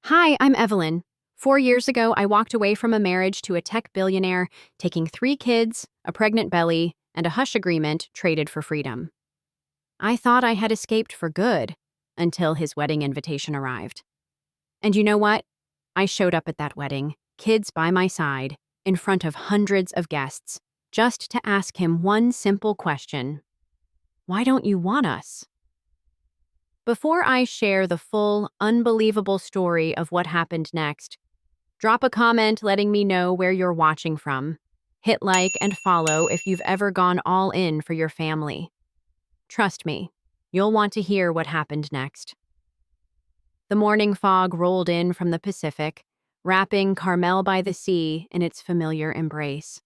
Hi, I'm Evelyn. 4 years ago, I walked away from a marriage to a tech billionaire, taking 3 kids, a pregnant belly, and a hush agreement traded for freedom. I thought I had escaped for good until his wedding invitation arrived. And you know what? I showed up at that wedding, kids by my side, in front of hundreds of guests, just to ask him one simple question: why don't you want us? Before I share the full, unbelievable story of what happened next, drop a comment letting me know where you're watching from. Hit like and follow if you've ever gone all in for your family. Trust me, you'll want to hear what happened next. The morning fog rolled in from the Pacific, wrapping Carmel by the sea in its familiar embrace.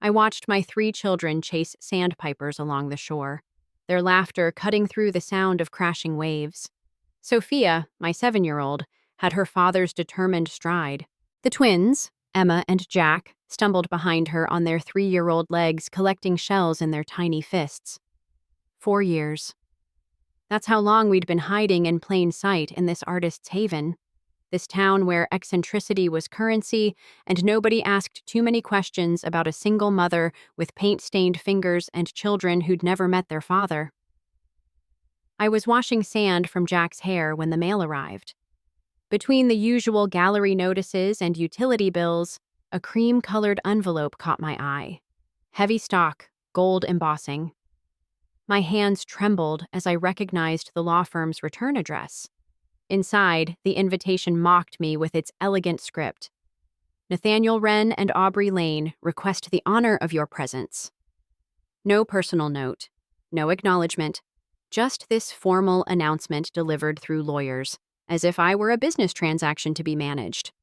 I watched my 3 children chase sandpipers along the shore, their laughter cutting through the sound of crashing waves. Sophia, my 7-year-old, had her father's determined stride. The twins, Emma and Jack, stumbled behind her on their 3-year-old legs, collecting shells in their tiny fists. 4 years. That's how long we'd been hiding in plain sight in this artist's haven. This town where eccentricity was currency and nobody asked too many questions about a single mother with paint-stained fingers and children who'd never met their father. I was washing sand from Jack's hair when the mail arrived. Between the usual gallery notices and utility bills, a cream-colored envelope caught my eye. Heavy stock, gold embossing. My hands trembled as I recognized the law firm's return address. Inside, the invitation mocked me with its elegant script. Nathaniel Wren and Aubrey Lane request the honor of your presence. No personal note, no acknowledgement, just this formal announcement delivered through lawyers, as if I were a business transaction to be managed.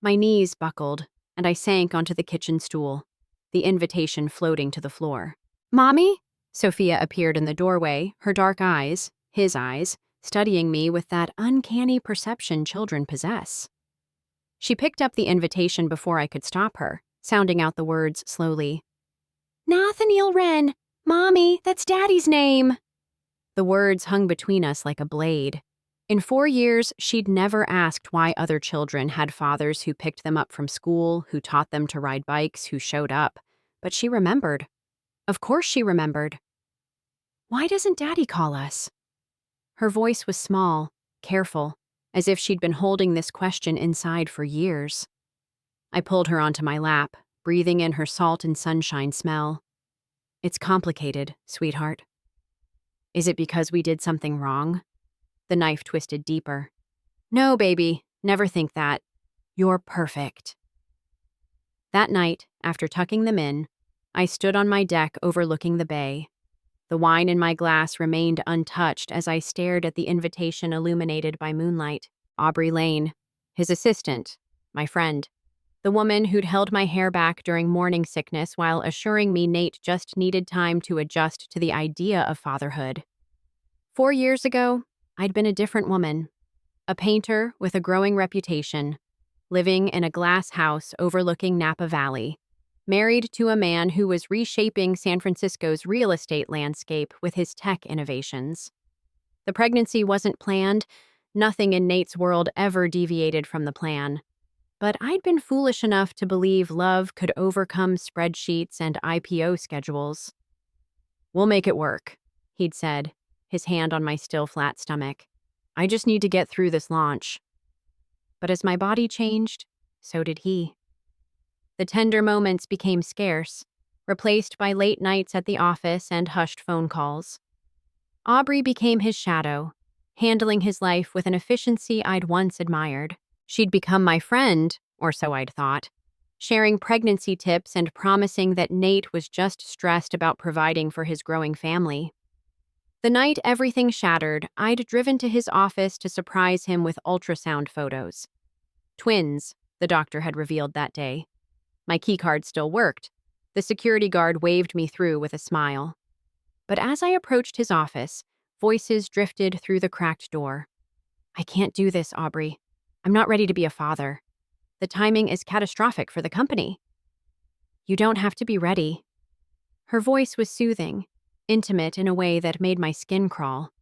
My knees buckled, and I sank onto the kitchen stool, the invitation floating to the floor. "Mommy?" Sophia appeared in the doorway, her dark eyes, his eyes, studying me with that uncanny perception children possess. She picked up the invitation before I could stop her, sounding out the words slowly. "Nathaniel Wren! Mommy, that's Daddy's name!" The words hung between us like a blade. In 4 years, she'd never asked why other children had fathers who picked them up from school, who taught them to ride bikes, who showed up. But she remembered. Of course she remembered. "Why doesn't Daddy call us?" Her voice was small, careful, as if she'd been holding this question inside for years. I pulled her onto my lap, breathing in her salt and sunshine smell. "It's complicated, sweetheart." "Is it because we did something wrong?" The knife twisted deeper. "No, baby, never think that. You're perfect." That night, after tucking them in, I stood on my deck overlooking the bay. The wine in my glass remained untouched as I stared at the invitation illuminated by moonlight. Aubrey Lane, his assistant, my friend, the woman who'd held my hair back during morning sickness while assuring me Nate just needed time to adjust to the idea of fatherhood. 4 years ago, I'd been a different woman, a painter with a growing reputation, living in a glass house overlooking Napa Valley, married to a man who was reshaping San Francisco's real estate landscape with his tech innovations. The pregnancy wasn't planned. Nothing in Nate's world ever deviated from the plan. But I'd been foolish enough to believe love could overcome spreadsheets and IPO schedules. "We'll make it work," he'd said, his hand on my still flat stomach. "I just need to get through this launch." But as my body changed, so did he. The tender moments became scarce, replaced by late nights at the office and hushed phone calls. Aubrey became his shadow, handling his life with an efficiency I'd once admired. She'd become my friend, or so I'd thought, sharing pregnancy tips and promising that Nate was just stressed about providing for his growing family. The night everything shattered, I'd driven to his office to surprise him with ultrasound photos. Twins, the doctor had revealed that day. My keycard still worked. The security guard waved me through with a smile. But as I approached his office, voices drifted through the cracked door. "I can't do this, Aubrey. I'm not ready to be a father. The timing is catastrophic for the company." "You don't have to be ready." Her voice was soothing, intimate in a way that made my skin crawl.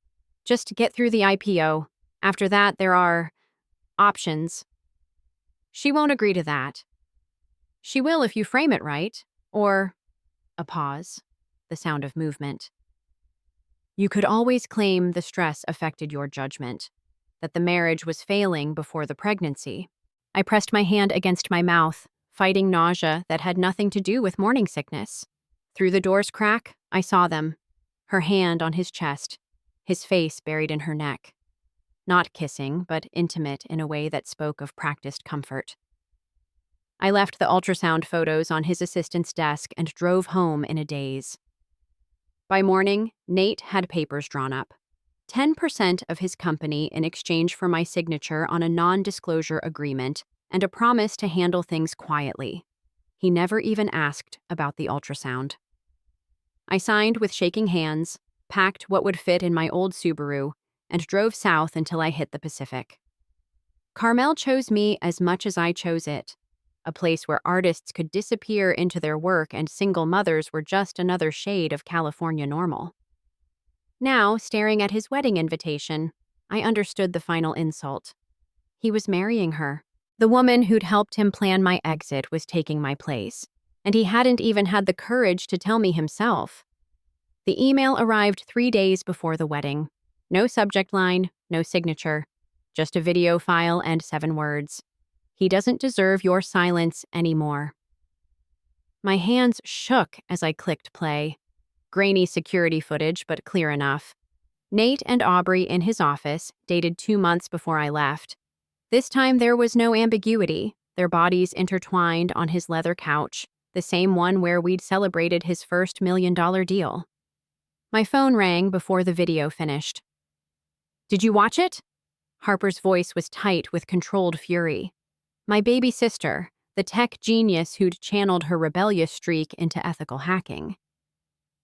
"Just get through the IPO. After that, there are Options. She won't agree to that. She will if you frame it right. Or a pause, the sound of movement. You could always claim the stress affected your judgment, that the marriage was failing before the pregnancy. I pressed my hand against my mouth, fighting nausea that had nothing to do with morning sickness. Through the door's crack, I saw them, her hand on his chest, his face buried in her neck. Not kissing, but intimate in a way that spoke of practiced comfort. I left the ultrasound photos on his assistant's desk and drove home in a daze. By morning, Nate had papers drawn up. 10% of his company in exchange for my signature on a non-disclosure agreement and a promise to handle things quietly. He never even asked about the ultrasound. I signed with shaking hands, packed what would fit in my old Subaru, and drove south until I hit the Pacific. Carmel chose me as much as I chose it, a place where artists could disappear into their work and single mothers were just another shade of California normal. Now, staring at his wedding invitation, I understood the final insult. He was marrying her. The woman who'd helped him plan my exit was taking my place, and he hadn't even had the courage to tell me himself. The email arrived 3 days before the wedding. No subject line, no signature, just a video file and 7 words. He doesn't deserve your silence anymore. My hands shook as I clicked play. Grainy security footage, but clear enough. Nate and Aubrey in his office, dated 2 months before I left. This time there was no ambiguity, their bodies intertwined on his leather couch, the same one where we'd celebrated his first $1 million deal. My phone rang before the video finished. "Did you watch it?" Harper's voice was tight with controlled fury. My baby sister, the tech genius who'd channeled her rebellious streak into ethical hacking.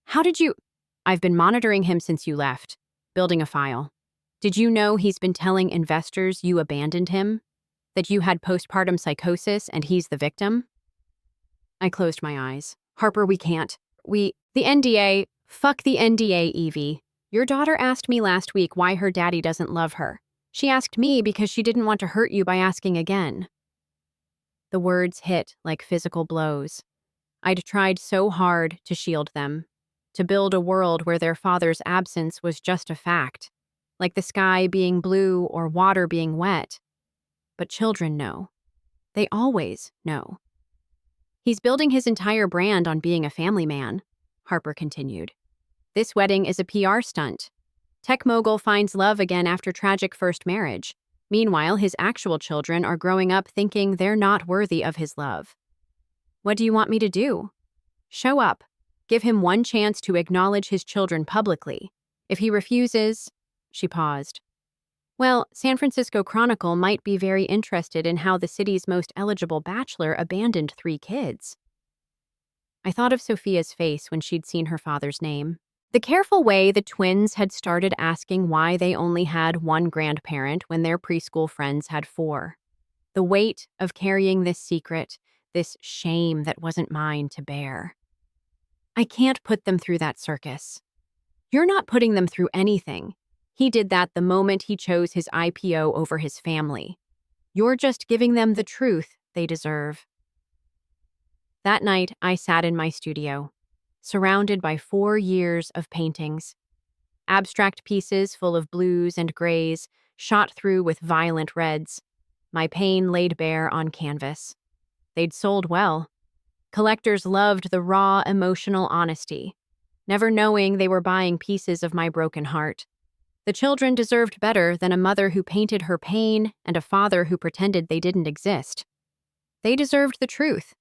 "How did you—" "I've been monitoring him since you left, building a file. Did you know he's been telling investors you abandoned him? That you had postpartum psychosis and he's the victim?" I closed my eyes. "Harper, we can't. The NDA, fuck the NDA, Evie. Your daughter asked me last week why her daddy doesn't love her. She asked me because she didn't want to hurt you by asking again." The words hit like physical blows. I'd tried so hard to shield them, to build a world where their father's absence was just a fact, like the sky being blue or water being wet. But children know. They always know. "He's building his entire brand on being a family man," Harper continued. "This wedding is a PR stunt. Tech mogul finds love again after tragic first marriage. Meanwhile, his actual children are growing up thinking they're not worthy of his love. What do you want me to do? Show up. Give him one chance to acknowledge his children publicly. If he refuses—" She paused. "Well, San Francisco Chronicle might be very interested in how the city's most eligible bachelor abandoned 3 kids." I thought of Sophia's face when she'd seen her father's name. The careful way the twins had started asking why they only had 1 grandparent when their preschool friends had 4. The weight of carrying this secret, this shame that wasn't mine to bear. I can't put them through that circus. You're not putting them through anything. He did that the moment he chose his IPO over his family. You're just giving them the truth they deserve. That night, I sat in my studio, surrounded by 4 years of paintings. Abstract pieces full of blues and grays, shot through with violent reds. My pain laid bare on canvas. They'd sold well. Collectors loved the raw, emotional honesty, never knowing they were buying pieces of my broken heart. The children deserved better than a mother who painted her pain and a father who pretended they didn't exist. They deserved the truth,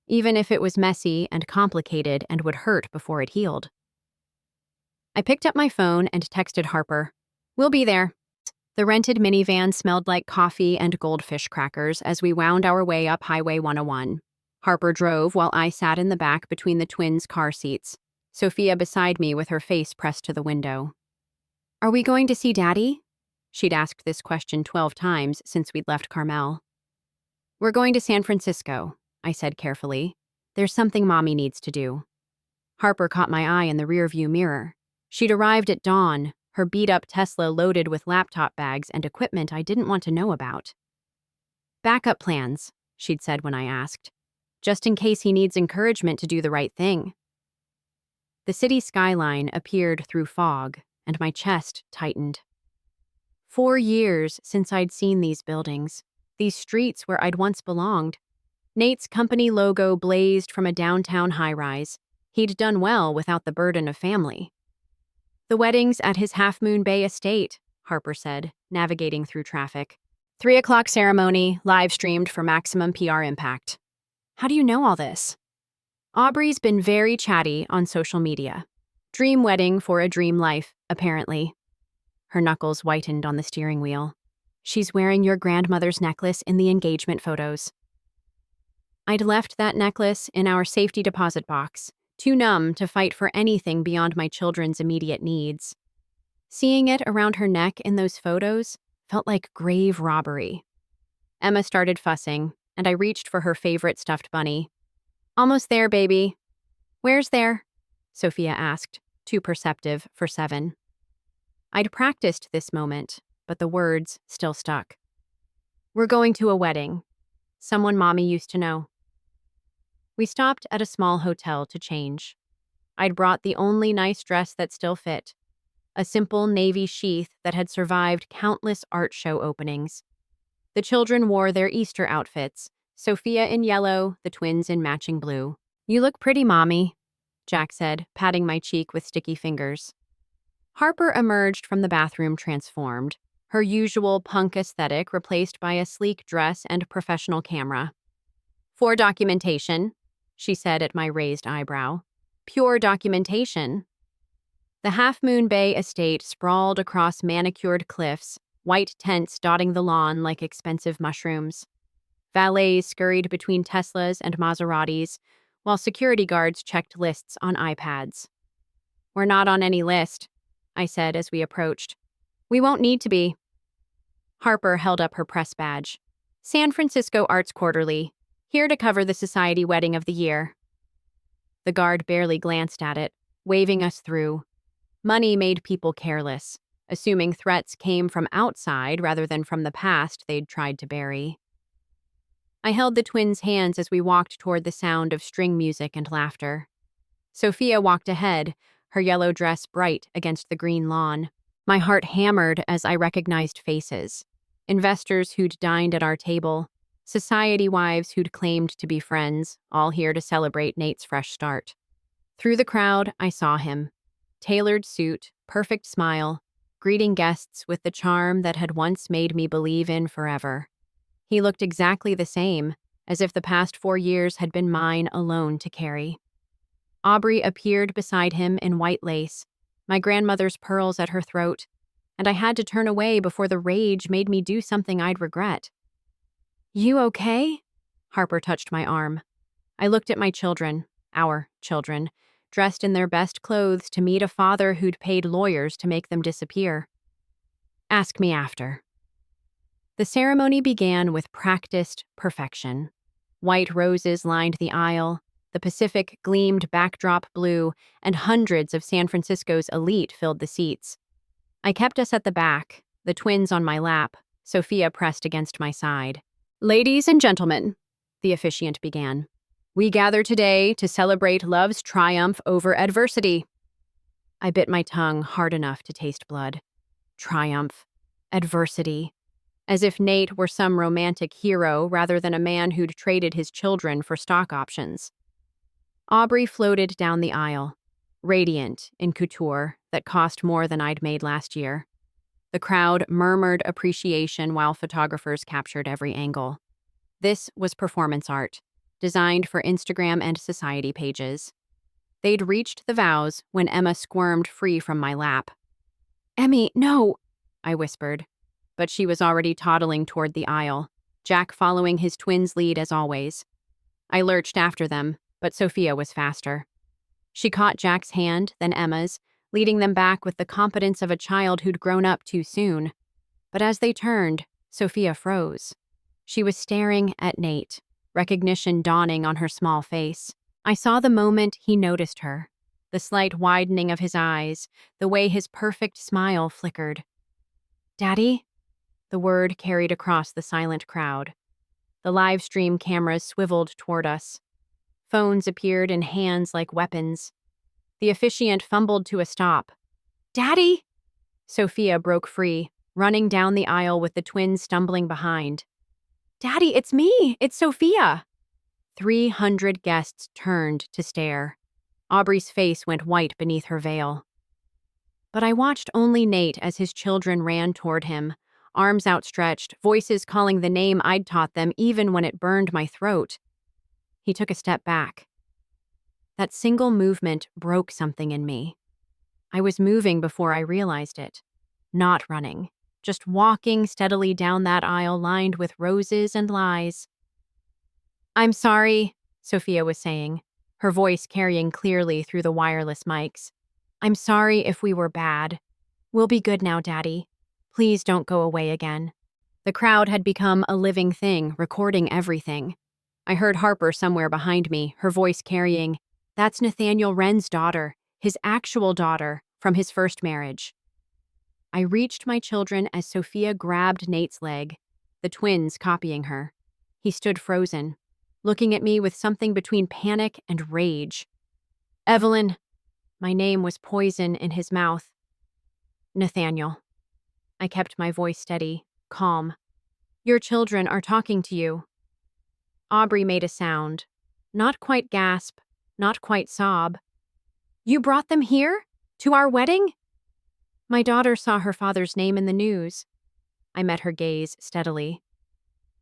even if it was messy and complicated and would hurt before it healed. I picked up my phone and texted Harper. "We'll be there." The rented minivan smelled like coffee and goldfish crackers as we wound our way up Highway 101. Harper drove while I sat in the back between the twins' car seats, Sophia beside me with her face pressed to the window. "Are we going to see Daddy?" She'd asked this question 12 times since we'd left Carmel. "We're going to San Francisco," I said carefully. "There's something Mommy needs to do." Harper caught my eye in the rearview mirror. She'd arrived at dawn, her beat-up Tesla loaded with laptop bags and equipment I didn't want to know about. Backup plans, she'd said when I asked, just in case he needs encouragement to do the right thing. The city skyline appeared through fog, and my chest tightened. 4 years since I'd seen these buildings, these streets where I'd once belonged. Nate's company logo blazed from a downtown high-rise. He'd done well without the burden of family. The wedding's at his Half Moon Bay estate, Harper said, navigating through traffic. 3 o'clock ceremony, live-streamed for maximum PR impact. How do you know all this? Aubrey's been very chatty on social media. Dream wedding for a dream life, apparently. Her knuckles whitened on the steering wheel. She's wearing your grandmother's necklace in the engagement photos. I'd left that necklace in our safety deposit box, too numb to fight for anything beyond my children's immediate needs. Seeing it around her neck in those photos felt like grave robbery. Emma started fussing, and I reached for her favorite stuffed bunny. Almost there, baby. Where's there? Sophia asked, too perceptive for 7. I'd practiced this moment, but the words still stuck. We're going to a wedding. Someone Mommy used to know. We stopped at a small hotel to change. I'd brought the only nice dress that still fit, a simple navy sheath that had survived countless art show openings. The children wore their Easter outfits, Sophia in yellow, the twins in matching blue. You look pretty, Mommy, Jack said, patting my cheek with sticky fingers. Harper emerged from the bathroom transformed, her usual punk aesthetic replaced by a sleek dress and professional camera. For documentation, she said at my raised eyebrow. Pure documentation. The Half Moon Bay estate sprawled across manicured cliffs, white tents dotting the lawn like expensive mushrooms. Valets scurried between Teslas and Maseratis, while security guards checked lists on iPads. We're not on any list, I said as we approached. We won't need to be. Harper held up her press badge. San Francisco Arts Quarterly, here to cover the society wedding of the year. The guard barely glanced at it, waving us through. Money made people careless, assuming threats came from outside rather than from the past they'd tried to bury. I held the twins' hands as we walked toward the sound of string music and laughter. Sophia walked ahead, her yellow dress bright against the green lawn. My heart hammered as I recognized faces. Investors who'd dined at our table, society wives who'd claimed to be friends, all here to celebrate Nate's fresh start. Through the crowd, I saw him. Tailored suit, perfect smile, greeting guests with the charm that had once made me believe in forever. He looked exactly the same, as if the past 4 years had been mine alone to carry. Aubrey appeared beside him in white lace, my grandmother's pearls at her throat, and I had to turn away before the rage made me do something I'd regret. You okay? Harper touched my arm. I looked at my children, our children, dressed in their best clothes to meet a father who'd paid lawyers to make them disappear. Ask me after. The ceremony began with practiced perfection. White roses lined the aisle, the Pacific gleamed backdrop blue, and hundreds of San Francisco's elite filled the seats. I kept us at the back, the twins on my lap, Sophia pressed against my side. Ladies and gentlemen, the officiant began, we gather today to celebrate love's triumph over adversity. I bit my tongue hard enough to taste blood. Triumph. Adversity. As if Nate were some romantic hero rather than a man who'd traded his children for stock options. Aubrey floated down the aisle, radiant in couture that cost more than I'd made last year. The crowd murmured appreciation while photographers captured every angle. This was performance art, designed for Instagram and society pages. They'd reached the vows when Emma squirmed free from my lap. Emmy, no, I whispered, but she was already toddling toward the aisle, Jack following his twin's lead as always. I lurched after them, but Sophia was faster. She caught Jack's hand, then Emma's, leading them back with the competence of a child who'd grown up too soon. But as they turned, Sophia froze. She was staring at Nate, recognition dawning on her small face. I saw the moment he noticed her, the slight widening of his eyes, the way his perfect smile flickered. Daddy? The word carried across the silent crowd. The live stream cameras swiveled toward us. Phones appeared in hands like weapons. The officiant fumbled to a stop. "Daddy!" Sophia broke free, running down the aisle with the twins stumbling behind. "Daddy, it's me! It's Sophia!" 300 guests turned to stare. Aubrey's face went white beneath her veil. But I watched only Nate as his children ran toward him, arms outstretched, voices calling the name I'd taught them even when it burned my throat. He took a step back. That single movement broke something in me. I was moving before I realized it. Not running, just walking steadily down that aisle lined with roses and lies. "I'm sorry," Sophia was saying, her voice carrying clearly through the wireless mics. "I'm sorry if we were bad. We'll be good now, Daddy. Please don't go away again." The crowd had become a living thing, recording everything. I heard Harper somewhere behind me, her voice carrying, "That's Nathaniel Wren's daughter, his actual daughter, from his first marriage." I reached my children as Sophia grabbed Nate's leg, the twins copying her. He stood frozen, looking at me with something between panic and rage. "Evelyn." My name was poison in his mouth. "Nathaniel." I kept my voice steady, calm. "Your children are talking to you." Aubrey made a sound. Not quite gasp, not quite sob. "You brought them here? To our wedding?" "My daughter saw her father's name in the news." I met her gaze steadily.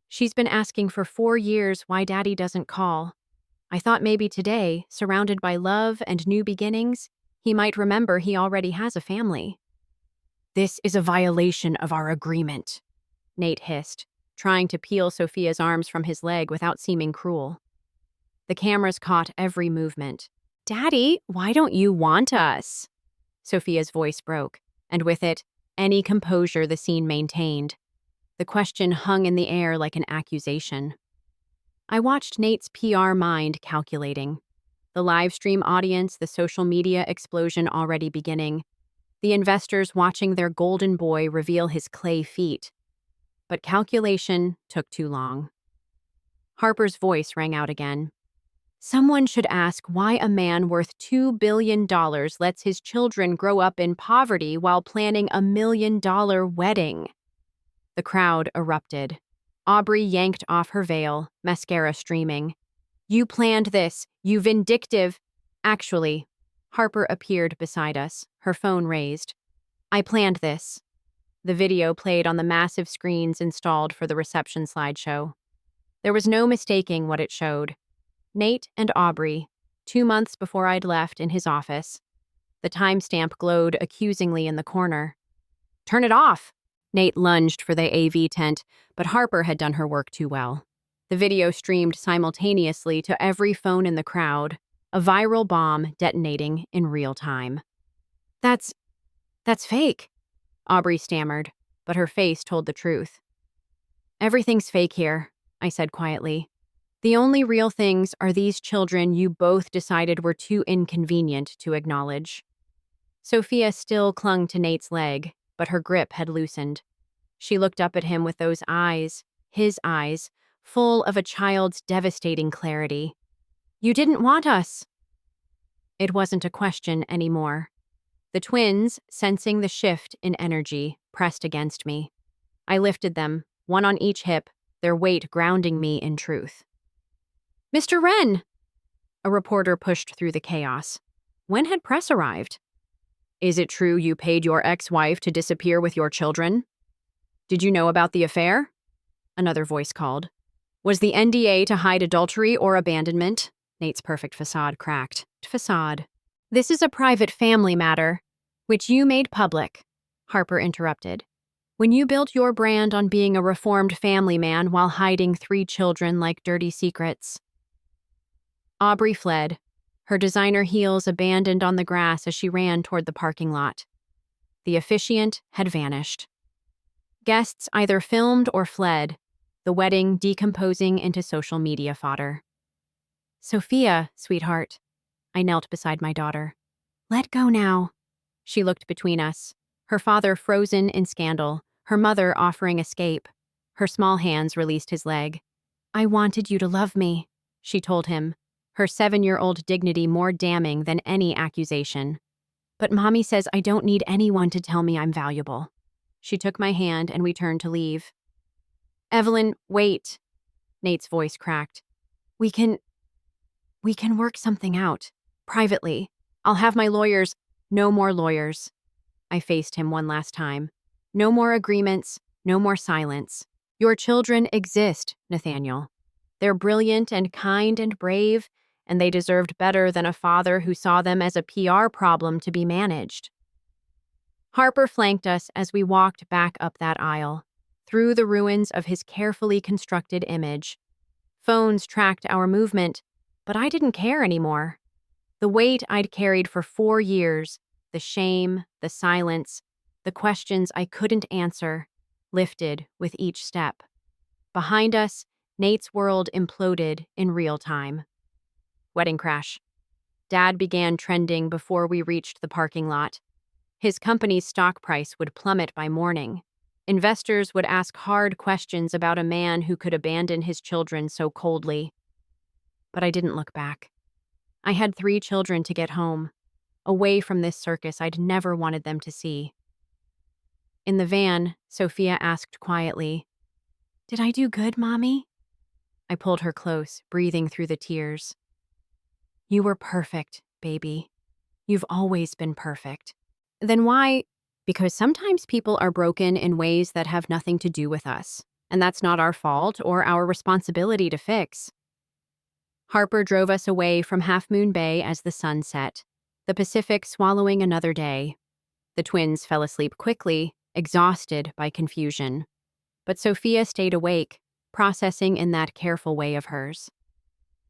"She's been asking for 4 years why Daddy doesn't call. I thought maybe today, surrounded by love and new beginnings, he might remember he already has a family." "This is a violation of our agreement," Nate hissed, trying to peel Sophia's arms from his leg without seeming cruel. The cameras caught every movement. "Daddy, why don't you want us?" Sophia's voice broke, and with it, any composure the scene maintained. The question hung in the air like an accusation. I watched Nate's PR mind calculating. The live stream audience, the social media explosion already beginning. The investors watching their golden boy reveal his clay feet. But calculation took too long. Harper's voice rang out again. "Someone should ask why a man worth $2 billion lets his children grow up in poverty while planning a $1 million wedding." The crowd erupted. Aubrey yanked off her veil, mascara streaming. "You planned this, you vindictive—" "Actually," Harper appeared beside us, her phone raised. "I planned this." The video played on the massive screens installed for the reception slideshow. There was no mistaking what it showed. Nate and Aubrey, 2 months before I'd left, in his office. The timestamp glowed accusingly in the corner. "Turn it off!" Nate lunged for the AV tent, but Harper had done her work too well. The video streamed simultaneously to every phone in the crowd, a viral bomb detonating in real time. That's fake," Aubrey stammered, but her face told the truth. "Everything's fake here," I said quietly. "The only real things are these children you both decided were too inconvenient to acknowledge." Sophia still clung to Nate's leg, but her grip had loosened. She looked up at him with those eyes, his eyes, full of a child's devastating clarity. "You didn't want us." It wasn't a question anymore. The twins, sensing the shift in energy, pressed against me. I lifted them, one on each hip, their weight grounding me in truth. "Mr. Wren!" A reporter pushed through the chaos. When had press arrived? "Is it true you paid your ex-wife to disappear with your children? Did you know about the affair?" Another voice called. "Was the NDA to hide adultery or abandonment?" Nate's perfect facade cracked. "Facade. This is a private family matter, which you made public," Harper interrupted. "When you built your brand on being a reformed family man while hiding 3 children like dirty secrets." Aubrey fled, her designer heels abandoned on the grass as she ran toward the parking lot. The officiant had vanished. Guests either filmed or fled, the wedding decomposing into social media fodder. "Sophia, sweetheart." I knelt beside my daughter. "Let go now." She looked between us, her father frozen in scandal, her mother offering escape. Her small hands released his leg. I wanted you to love me, she told him, her 7-year-old dignity more damning than any accusation. But Mommy says I don't need anyone to tell me I'm valuable. She took my hand and we turned to leave. Evelyn, wait, Nate's voice cracked. We can work something out. Privately. I'll have my lawyers. No more lawyers. I faced him one last time. No more agreements. No more silence. Your children exist, Nathaniel. They're brilliant and kind and brave, and they deserved better than a father who saw them as a PR problem to be managed. Harper flanked us as we walked back up that aisle, through the ruins of his carefully constructed image. Phones tracked our movement, but I didn't care anymore. The weight I'd carried for 4 years, the shame, the silence, the questions I couldn't answer, lifted with each step. Behind us, Nate's world imploded in real time. Wedding crash. Dad began trending before we reached the parking lot. His company's stock price would plummet by morning. Investors would ask hard questions about a man who could abandon his children so coldly. But I didn't look back. I had 3 children to get home, away from this circus I'd never wanted them to see. In the van, Sophia asked quietly, "Did I do good, Mommy?" I pulled her close, breathing through the tears. "You were perfect, baby. You've always been perfect." Then why? Because sometimes people are broken in ways that have nothing to do with us, and that's not our fault or our responsibility to fix. Harper drove us away from Half Moon Bay as the sun set, the Pacific swallowing another day. The twins fell asleep quickly, exhausted by confusion. But Sophia stayed awake, processing in that careful way of hers.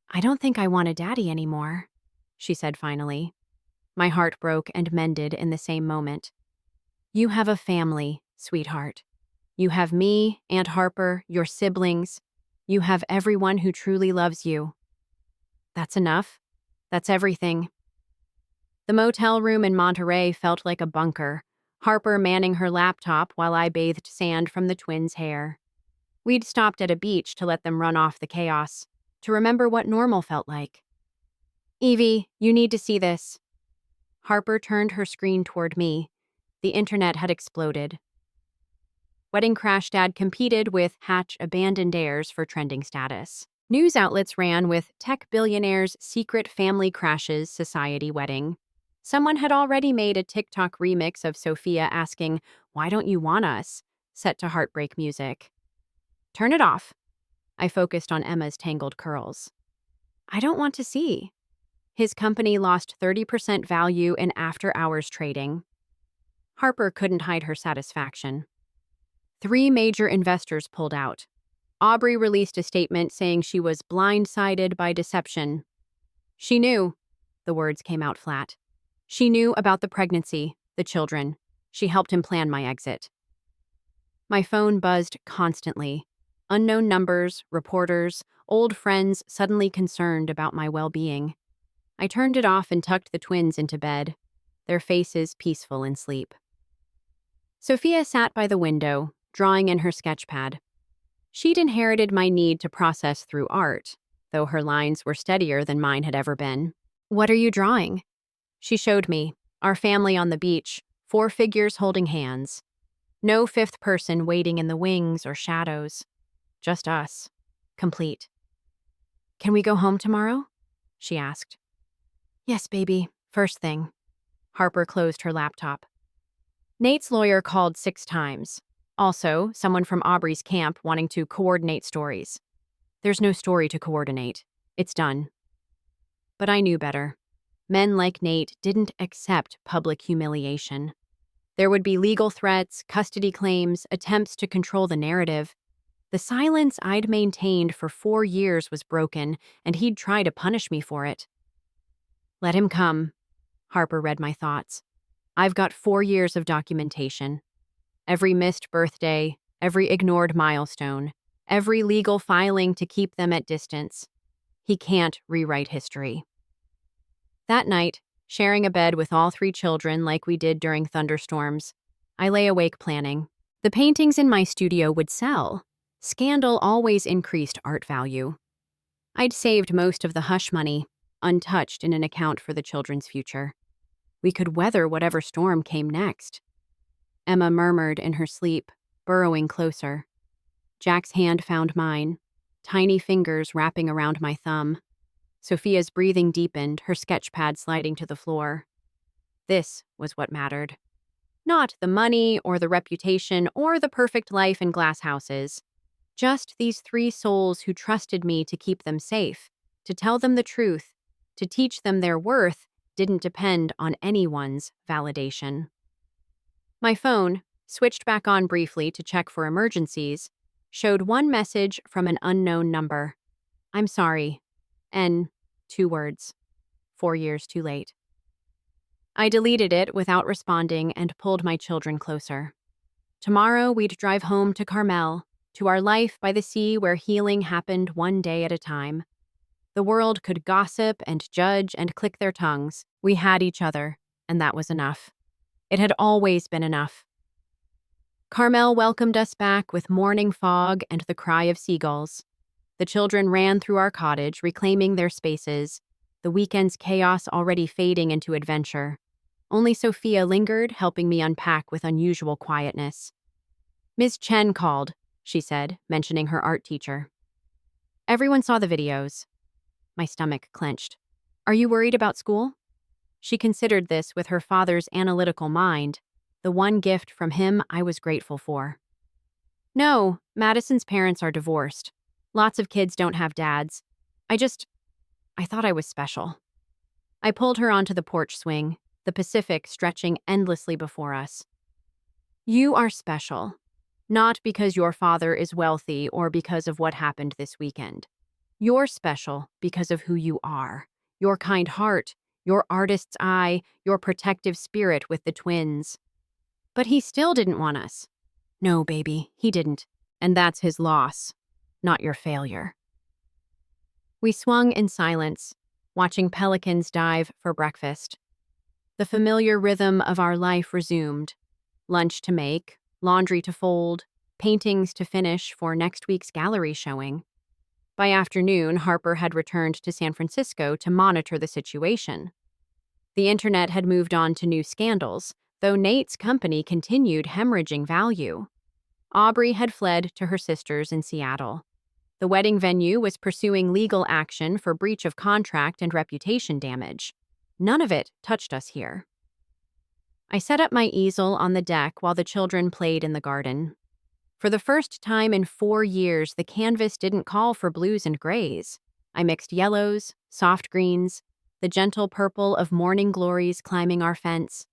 "I don't think I want a daddy anymore," she said finally. My heart broke and mended in the same moment. "You have a family, sweetheart. You have me, Aunt Harper, your siblings. You have everyone who truly loves you." That's enough. That's everything. The motel room in Monterey felt like a bunker, Harper manning her laptop while I bathed sand from the twins' hair. We'd stopped at a beach to let them run off the chaos, to remember what normal felt like. "Evie, you need to see this." Harper turned her screen toward me. The internet had exploded. Wedding Crash Dad competed with Hatch Abandoned Heirs for trending status. News outlets ran with Tech Billionaire's Secret Family Crashes Society Wedding. Someone had already made a TikTok remix of Sophia asking, "Why don't you want us?" set to heartbreak music. "Turn it off." I focused on Emma's tangled curls. "I don't want to see." His company lost 30% value in after-hours trading. Harper couldn't hide her satisfaction. 3 major investors pulled out. Aubrey released a statement saying she was blindsided by deception. She knew. The words came out flat. She knew about the pregnancy, the children. She helped him plan my exit. My phone buzzed constantly. Unknown numbers, reporters, old friends suddenly concerned about my well-being. I turned it off and tucked the twins into bed, their faces peaceful in sleep. Sophia sat by the window, drawing in her sketchpad. She'd inherited my need to process through art, though her lines were steadier than mine had ever been. "What are you drawing?" She showed me, our family on the beach, 4 figures holding hands. No 5th person waiting in the wings or shadows. Just us. Complete. "Can we go home tomorrow?" she asked. "Yes, baby. First thing." Harper closed her laptop. Nate's lawyer called 6 times. Also, someone from Aubrey's camp wanting to coordinate stories. There's no story to coordinate. It's done. But I knew better. Men like Nate didn't accept public humiliation. There would be legal threats, custody claims, attempts to control the narrative. The silence I'd maintained for 4 years was broken, and he'd try to punish me for it. "Let him come." Harper read my thoughts. "I've got 4 years of documentation. Every missed birthday, every ignored milestone, every legal filing to keep them at distance. He can't rewrite history." That night, sharing a bed with all 3 children like we did during thunderstorms, I lay awake planning. The paintings in my studio would sell. Scandal always increased art value. I'd saved most of the hush money, untouched in an account for the children's future. We could weather whatever storm came next. Emma murmured in her sleep, burrowing closer. Jack's hand found mine, tiny fingers wrapping around my thumb. Sophia's breathing deepened, her sketch pad sliding to the floor. This was what mattered. Not the money or the reputation or the perfect life in glass houses. Just these three souls who trusted me to keep them safe, to tell them the truth, to teach them their worth didn't depend on anyone's validation. My phone, switched back on briefly to check for emergencies, showed one message from an unknown number. I'm sorry. N, 2 words. 4 years too late. I deleted it without responding and pulled my children closer. Tomorrow we'd drive home to Carmel, to our life by the sea where healing happened one day at a time. The world could gossip and judge and click their tongues. We had each other, and that was enough. It had always been enough. Carmel welcomed us back with morning fog and the cry of seagulls. The children ran through our cottage, reclaiming their spaces, the weekend's chaos already fading into adventure. Only Sophia lingered, helping me unpack with unusual quietness. Ms. Chen called, she said, mentioning her art teacher. Everyone saw the videos. My stomach clenched. Are you worried about school? She considered this with her father's analytical mind, the one gift from him I was grateful for. No, Madison's parents are divorced. Lots of kids don't have dads. I thought I was special. I pulled her onto the porch swing, the Pacific stretching endlessly before us. You are special. Not because your father is wealthy or because of what happened this weekend. You're special because of who you are. Your kind heart, your artist's eye, your protective spirit with the twins. But he still didn't want us. No, baby, he didn't. And that's his loss, not your failure. We swung in silence, watching pelicans dive for breakfast. The familiar rhythm of our life resumed. Lunch to make, laundry to fold, paintings to finish for next week's gallery showing. By afternoon, Harper had returned to San Francisco to monitor the situation. The internet had moved on to new scandals, though Nate's company continued hemorrhaging value. Aubrey had fled to her sisters in Seattle. The wedding venue was pursuing legal action for breach of contract and reputation damage. None of it touched us here. I set up my easel on the deck while the children played in the garden. For the first time in 4 years, the canvas didn't call for blues and grays. I mixed yellows, soft greens, the gentle purple of morning glories climbing our fence.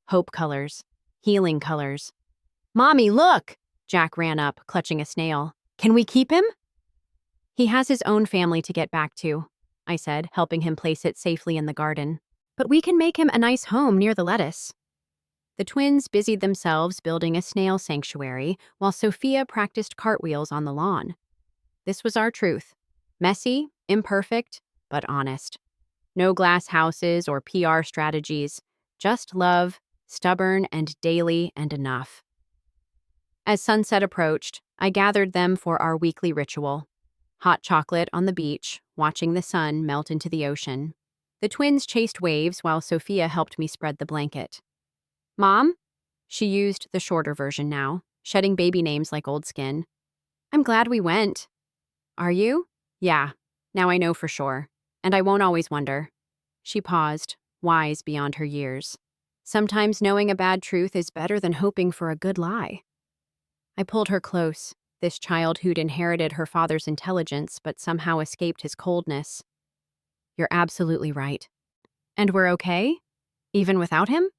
Hope colors, healing colors. Mommy, look! Jack ran up, clutching a snail. Can we keep him? He has his own family to get back to, I said, helping him place it safely in the garden. But we can make him a nice home near the lettuce. The twins busied themselves building a snail sanctuary while Sophia practiced cartwheels on the lawn. This was our truth. Messy, imperfect, but honest. No glass houses or PR strategies, just love, stubborn and daily and enough. As sunset approached, I gathered them for our weekly ritual. Hot chocolate on the beach, watching the sun melt into the ocean. The twins chased waves while Sophia helped me spread the blanket. Mom? She used the shorter version now, shedding baby names like old skin. I'm glad we went. Are you? Yeah, now I know for sure. And I won't always wonder. She paused, wise beyond her years. Sometimes knowing a bad truth is better than hoping for a good lie. I pulled her close, this child who'd inherited her father's intelligence but somehow escaped his coldness. You're absolutely right. And we're okay? Even without him?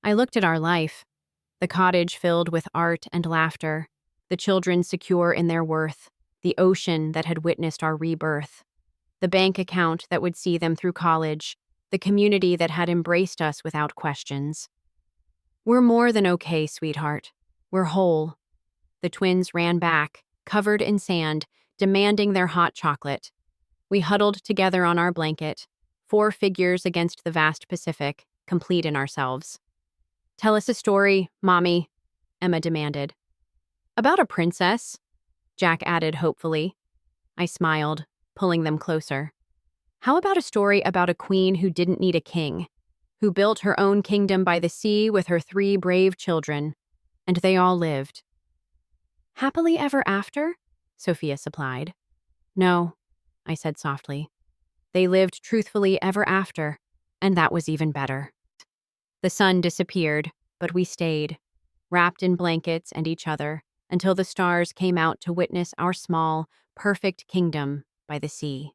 I looked at our life, the cottage filled with art and laughter, the children secure in their worth, the ocean that had witnessed our rebirth, the bank account that would see them through college, the community that had embraced us without questions. We're more than okay, sweetheart. We're whole. The twins ran back, covered in sand, demanding their hot chocolate. We huddled together on our blanket, 4 figures against the vast Pacific, complete in ourselves. Tell us a story, Mommy, Emma demanded. About a princess, Jack added hopefully. I smiled, pulling them closer. How about a story about a queen who didn't need a king, who built her own kingdom by the sea with her 3 brave children, and they all lived? Happily ever after? Sophia supplied. No, I said softly. They lived truthfully ever after, and that was even better. The sun disappeared, but we stayed, wrapped in blankets and each other, until the stars came out to witness our small, perfect kingdom by the sea.